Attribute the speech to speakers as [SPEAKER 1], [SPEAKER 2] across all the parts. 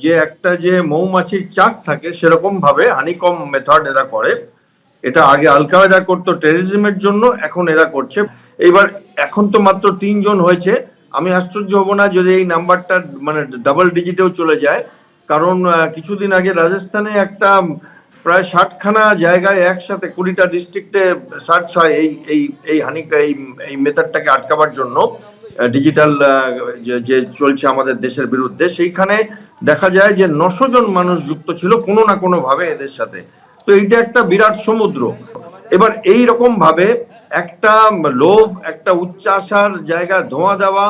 [SPEAKER 1] যে একটা যে মৌমাছির চাক থাকে সেরকম ভাবে হানিকম মেথড এরা করে। এটা আগে আল কায়দা করতো টেররিজমের জন্য, এখন এরা করছে। এইবার এখন তো মাত্র 3 জন হয়েছে, আমি আশ্চর্য হব না যদি এই নাম্বারটা মানে ডাবল ডিজিটেও চলে যায়। কারণ কিছুদিন আগে রাজস্থানে একটা প্রায় 60খানা জায়গায় একসাথে 20টা ডিস্ট্রিক্টে সার্চ হয় এই এই এই হানিকা এই মেথডটাকে আটকাবার জন্য। ডিজিটাল যে চলছে আমাদের দেশের বিরুদ্ধে, সেইখানে দেখা যায় যে 900 জন মানুষ যুক্ত ছিল কোনো না কোনো ভাবে এদের সাথে। তো এইটা একটা বিরাট সমুদ্র। এবার এই রকম ভাবে একটা লোভ, একটা উচ্চাশার জায়গা ধোঁয়া দেওয়া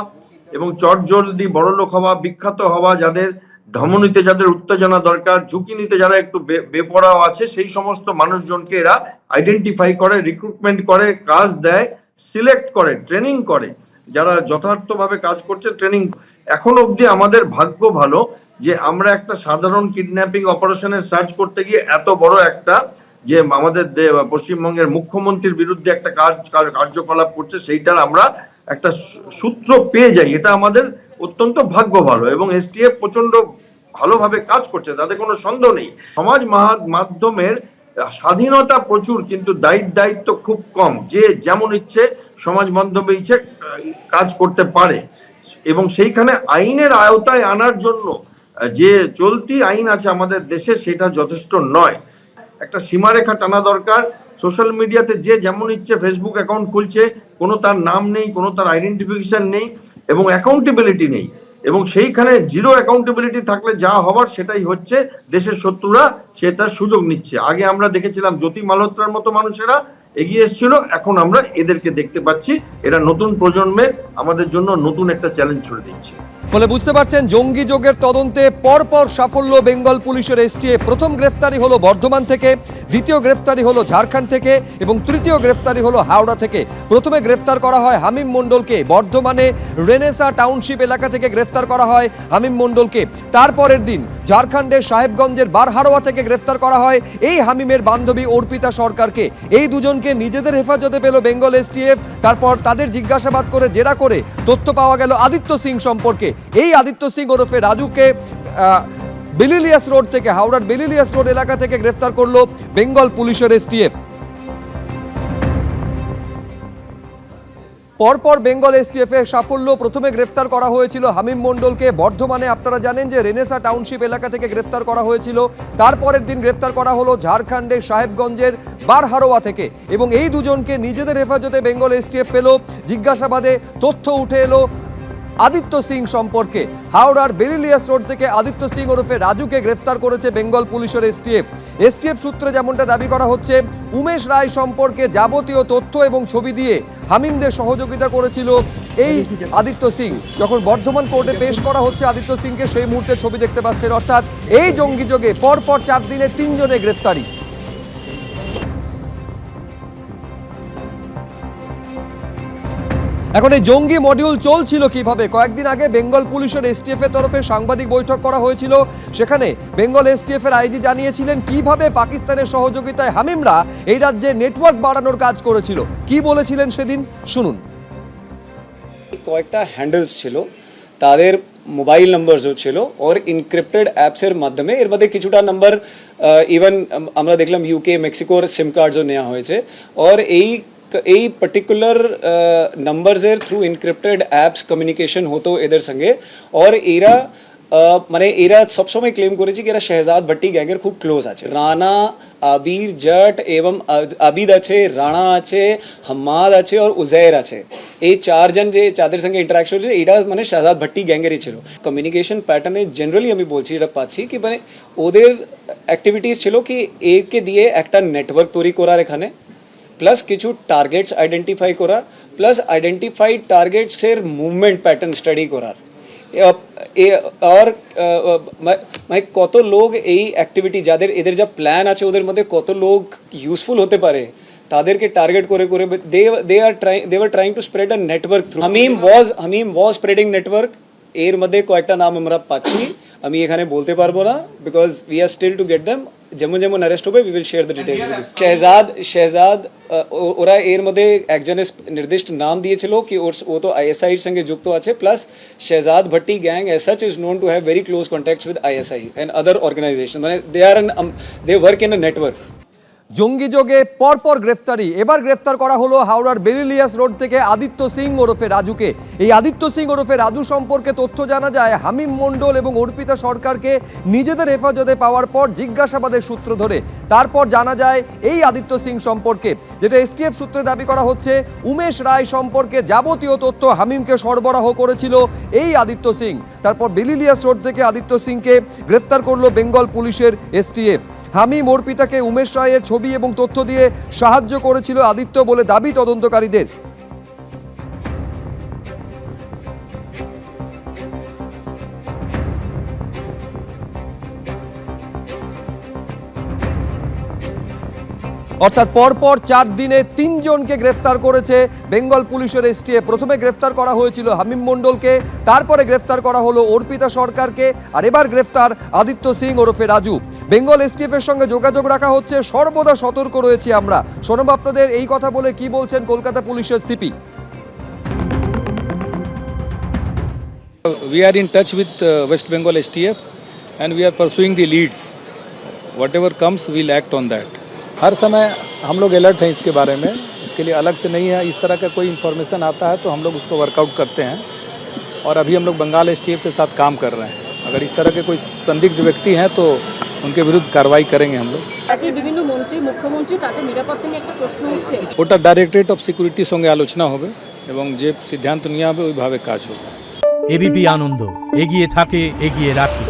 [SPEAKER 1] এবং চটজলদি বড়লোক হওয়া, বিখ্যাত হওয়া, যাদের ধমনীতে যাদের উত্তেজনা দরকার, ঝুঁকি নিতে যারা একটু বেপরোয়া আছে, সেই সমস্ত মানুষজনকে এরা আইডেন্টিফাই করে, রিক্রুটমেন্ট করে, কাজ দেয়, সিলেক্ট করে, ট্রেনিং করে। যারা যথার্থভাবে কাজ করছে ট্রেনিং। এখন অবধি আমাদের ভাগ্য ভালো যে আমরা একটা সাধারণ কিডন্যাপিং অপারেশনের সার্চ করতে গিয়ে এত বড় একটা যে আমাদের পশ্চিমবঙ্গের মুখ্যমন্ত্রীর বিরুদ্ধে একটা কার্যকলাপ করছে, সেইটার আমরা একটা সূত্র পেয়ে যাই। এটা আমাদের অত্যন্ত ভাগ্য ভালো, এবং এসটিএফ প্রচন্ড ভালোভাবে কাজ করছে, তাতে কোনো সন্দেহ নেই। সমাজ মাধ্যমের স্বাধীনতা প্রচুর, কিন্তু দায়িত্ব খুব কম। যে যেমন ইচ্ছে সমাজ মাধ্যমে ইচ্ছে কাজ করতে পারে, এবং সেইখানে আইনের আওতায় আনার জন্য যে চলতি আইন আছে আমাদের দেশে সেটা যথেষ্ট নয়। একটা সীমারেখা টানা দরকার। সোশ্যাল মিডিয়াতে যে যেমন ইচ্ছে ফেসবুক অ্যাকাউন্ট খুলছে, কোনো তার নাম নেই, কোনো তার আইডেন্টিফিকেশন নেই, এবং অ্যাকাউন্টেবিলিটি নেই। এবং সেইখানে জিরো অ্যাকাউন্টেবিলিটি থাকলে যা হবার সেটাই হচ্ছে। দেশের শত্রুরা সেটার সুযোগ নিচ্ছে। আগে আমরা দেখেছিলাম জ্যোতি মালহোত্রার মতো মানুষেরা এগিয়ে এসেছিল, এখন আমরা এদেরকে দেখতে পাচ্ছি। এরা নতুন প্রজন্মের আমাদের জন্য নতুন একটা চ্যালেঞ্জ ছড়ে দিচ্ছে।
[SPEAKER 2] ফলে বুঝতে পারছেন জঙ্গি যোগের তদন্তে পরপর সাফল্য বেঙ্গল পুলিশের। এসটিএফ প্রথম গ্রেফতারি হলো বর্ধমান থেকে, দ্বিতীয় গ্রেফতারি হলো ঝাড়খণ্ড থেকে এবং তৃতীয় গ্রেফতারি হলো হাওড়া থেকে। প্রথমে গ্রেফতার করা হয় হামিম মণ্ডলকে, বর্ধমানে রেনেসা টাউনশিপ এলাকা থেকে গ্রেফতার করা হয় হামিম মণ্ডলকে। তারপরের দিন ঝাড়খণ্ডের সাহেবগঞ্জের বারহারোয়া থেকে গ্রেফতার করা হয় এই হামিমের বান্ধবী অর্পিতা সরকারকে। এই দুজনকে নিজেদের হেফাজতে পেল বেঙ্গল এসটিএফ। তারপর তাদের জিজ্ঞাসাবাদ করে জেরা করে তথ্য পাওয়া গেল আদিত্য সিং সম্পর্কে। এই আদিত্য সিং ওরফে রাজুকে বেলিলিয়াস রোড থেকে, হাওড়ার বেলিলিয়াস রোড এলাকা থেকে গ্রেফতার করলো বেঙ্গল পুলিশের এসটিএফ। পরপর বেঙ্গল এসটিএফ এর সাফল্য। প্রথমে গ্রেফতার করা হয়েছিল হামিম মণ্ডলকে বর্ধমানে, আপনারা জানেন যে রেনেসা টাউনশিপ এলাকা থেকে গ্রেফতার করা হয়েছিল। তারপরের দিন গ্রেফতার করা হলো ঝাড়খণ্ডের সাহেবগঞ্জের বারহারোয়া থেকে, এবং এই দুজনকে নিজেদের হেফাজতে বেঙ্গল এসটিএফ পেল। জিজ্ঞাসাবাদে তথ্য উঠে এলো আদিত্য সিং সম্পর্কে। হাওড়ার বেলিলিয়াস রোড থেকে আদিত্য সিং ওরফে রাজুকে গ্রেফতার করেছে বেঙ্গল পুলিশের এসটিএফ। এসটিএফ সূত্রে যেমনটা দাবি করা হচ্ছে, উমেশ রায় সম্পর্কে যাবতীয় তথ্য এবং ছবি দিয়ে হামিমদের সহযোগিতা করেছিল এই আদিত্য সিং। যখন বর্ধমান কোর্টে পেশ করা হচ্ছে আদিত্য সিংকে, সেই মুহূর্তে ছবি দেখতে পাচ্ছেন। অর্থাৎ এই জঙ্গি যোগে পরপর 4 দিনে 3 জনের গ্রেফতারি। এখন এই জঙ্গি মডিউল চলছিল কিভাবে? কয়েকদিন আগে বেঙ্গল পুলিশের এসটিএফ এর তরফে সাংবাদিক বৈঠক করা হয়েছিল। সেখানে বেঙ্গল এসটিএফ এর আইজি জানিয়েছিলেন কিভাবে পাকিস্তানের সহযোগিতায় হামিমরা এই রাজ্যে নেটওয়ার্ক বাড়ানোর কাজ করেছিল। কি বলেছিলেন সেদিন শুনুন।
[SPEAKER 3] কয়েকটা হ্যান্ডেলস ছিল, তাদের মোবাইল নাম্বার ছিল, और ইনক্রিপ্টেড অ্যাপসের মাধ্যমে এর মধ্যে কিছুটা নাম্বার ইভেন আমরা দেখলাম ইউকে মেক্সিকোর সিম কার্ডও নেওয়া হয়েছে। और এই পার্টিকুলার নাম্বারসের থ্রু ইনক্রিপ্টেড অ্যাপস কমিউনিকেশন হতো এদের সঙ্গে। और এরা মানে এরা সবসময় ক্লেম করেছে কি এরা শেহজাদ ভট্টি গ্যাংয়ের খুব ক্লোজ আছে। রানা, আবির জট এবং আবিদ আছে, রানা আছে, হাম্মাদ আছে আর উজৈর আছে। এই 4 জন যে যাদের সঙ্গে ইন্টারাকশন হয়েছে এটা মানে শেহজাদ ভট্টি গ্যাংয়েরই ছিল। কমিউনিকেশন প্যাটার্নে জেনারেলি আমি বলছি, এটা পাচ্ছি কি মানে ওদের অ্যাক্টিভিটিস ছিল কি একে দিয়ে একটা নেটওয়ার্ক তৈরি করার এখানে, প্লাস কিছু টার্গেটস আইডেন্টিফাই করা, প্লাস আইডেন্টিফাইড টার্গেটসের মুভমেন্ট প্যাটার্ন স্টাডি করার। আর মানে কত লোক এই অ্যাক্টিভিটি যাদের এদের যা প্ল্যান আছে ওদের মধ্যে কত লোক ইউজফুল হতে পারে তাদেরকে টার্গেট করে করে they were trying to spread a network through. Hamim was spreading network. এর মধ্যে কয়েকটা নাম আমরা পাচ্ছি, আমি এখানে বলতে পারবো না because we are still to get them. যেমন যেমন অ্যারেস্ট হবে we will share the details with you. Shehzad ওরা এর মধ্যে একজনের নির্দিষ্ট নাম দিয়েছিল কি ও তো আইএসআই এর সঙ্গে যুক্ত আছে, plus Shehzad Bhatti gang as such is known to have very close contacts with ISI and other organisation, মানে they work in a network.
[SPEAKER 2] জঙ্গি যোগে পরপর গ্রেফতারি। এবার গ্রেফতার করা হলো হাওড়ার বেলিলিয়াস রোড থেকে আদিত্য সিং ওরফে রাজুকে। এই আদিত্য সিং ওরফে রাজু সম্পর্কে তথ্য জানা যায় হামিম মণ্ডল এবং অর্পিতা সরকারকে নিজেদের হেফাজতে পাওয়ার পর জিজ্ঞাসাবাদের সূত্র ধরে। তারপর জানা যায় এই আদিত্য সিং সম্পর্কে, যেটা এসটিএফ সূত্রে দাবি করা হচ্ছে, উমেশ রায় সম্পর্কে যাবতীয় তথ্য হামিমকে সরবরাহ করেছিল এই আদিত্য সিং। তারপর বেলিলিয়াস রোড থেকে আদিত্য সিংকে গ্রেফতার করলো বেঙ্গল পুলিশের এসটিএফ। হামিম অর্পিতাকে উমেশ রায়ের ছবি এবং তথ্য দিয়ে সাহায্য করেছিল আদিত্য বলে দাবি তদন্তকারীদের। অর্থাৎ পরপর 4 দিনে 3 জনকে গ্রেফতার করেছে বেঙ্গল পুলিশের এসটিএফ। প্রথমে গ্রেফতার করা হয়েছিল হামিম মণ্ডলকে, তারপরে গ্রেফতার করা হলো অর্পিতা সরকারকে, আর এবার গ্রেফতার আদিত্য সিং ওরফে রাজু। বেঙ্গল এসটিএফ এর সঙ্গে যোগাযোগ রাখা হচ্ছে, সর্বদা সতর্ক রয়েছি আমরা। শোনাবো আপনাদের এই কথা বলে কি বলছেন কলকাতা পুলিশের CP.
[SPEAKER 4] We are in touch with West Bengal STF and we are pursuing the leads. Whatever comes, we'll act on that. हर समय हम लोग अलर्ट हैं इसके बारे में, इसके लिए अलग से नहीं है। इस तरह का कोई इन्फॉर्मेशन आता है तो हम लोग उसको वर्कआउट करते हैं और अभी हम लोग बंगाल STF के साथ काम कर रहे हैं। अगर इस तरह के कोई संदिग्ध व्यक्ति हैं तो उनके विरुद्ध कार्रवाई करेंगे हम लोग।
[SPEAKER 5] আজকে বিভিন্ন মন্ত্রী মুখ্যমন্ত্রী তাদের নিরাপত্তা নিয়ে একটা প্রশ্ন উঠছে।
[SPEAKER 4] ওটা ডাইরেক্টরেট অফ সিকিউরিটির সঙ্গে আলোচনা হবে এবং যে সিদ্ধান্ত নেওয়া হবে ওইভাবে কাজ হবে।
[SPEAKER 6] এবিপি আনন্দ, এগিয়ে থাকে, এগিয়ে রাখে।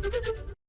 [SPEAKER 7] Thank you.